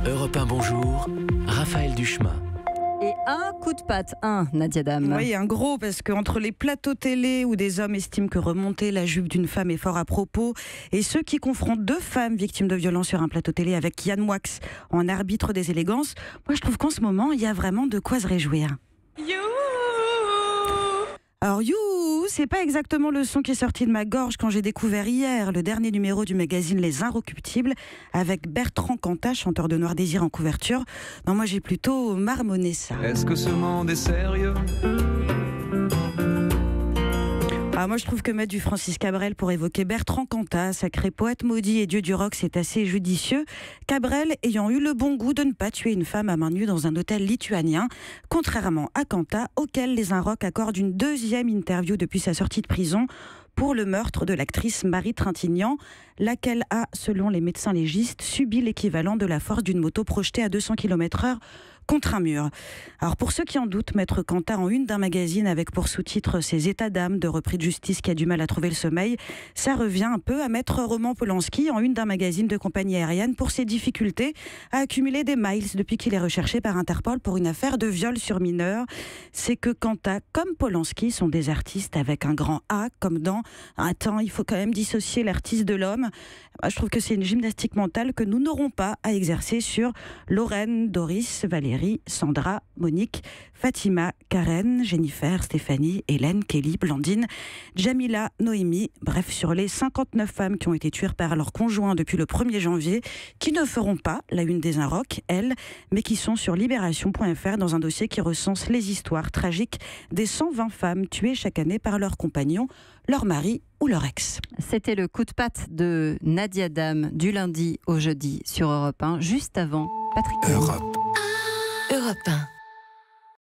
Europe 1, bonjour, Raphaël Duchemin. Et un coup de patte, Nadia Dame. Oui, un gros, parce qu'entre les plateaux télé où des hommes estiment que remonter la jupe d'une femme est fort à propos, et ceux qui confrontent deux femmes victimes de violences sur un plateau télé avec Yann Moix en arbitre des élégances, moi je trouve qu'en ce moment, il y a vraiment de quoi se réjouir. Alors, c'est pas exactement le son qui est sorti de ma gorge quand j'ai découvert hier le dernier numéro du magazine Les Inrecuptibles avec Bertrand Cantat, chanteur de Noir Désir en couverture. Non, moi j'ai plutôt marmonné ça. Est-ce que ce monde est sérieux ? Moi je trouve que mettre du Francis Cabrel pour évoquer Bertrand Cantat, sacré poète maudit et dieu du rock, c'est assez judicieux. Cabrel ayant eu le bon goût de ne pas tuer une femme à main nue dans un hôtel lituanien, contrairement à Cantat, auquel les Inrocks accordent une deuxième interview depuis sa sortie de prison pour le meurtre de l'actrice Marie Trintignant, laquelle a, selon les médecins légistes, subi l'équivalent de la force d'une moto projetée à 200 km/h contre un mur. Alors pour ceux qui en doutent, Maître Cantat en une d'un magazine avec pour sous-titre ses états d'âme de repris de justice qui a du mal à trouver le sommeil, ça revient un peu à Maître Roman Polanski en une d'un magazine de compagnie aérienne pour ses difficultés à accumuler des miles depuis qu'il est recherché par Interpol pour une affaire de viol sur mineur. C'est que Cantat comme Polanski sont des artistes avec un grand A, comme dans Attends, il faut quand même dissocier l'artiste de l'homme. Moi, je trouve que c'est une gymnastique mentale que nous n'aurons pas à exercer sur Lorraine, Doris, Valérie, Sandra, Monique, Fatima, Karen, Jennifer, Stéphanie, Hélène, Kelly, Blandine, Jamila, Noémie, bref, sur les 59 femmes qui ont été tuées par leur conjoint depuis le 1er janvier, qui ne feront pas la une des Inrocks, elles, mais qui sont sur libération.fr dans un dossier qui recense les histoires tragiques des 120 femmes tuées chaque année par leurs compagnons, leur mari ou leur ex. C'était le coup de patte de Nadia Dame du lundi au jeudi sur Europe 1, juste avant Patrick. Europe 1.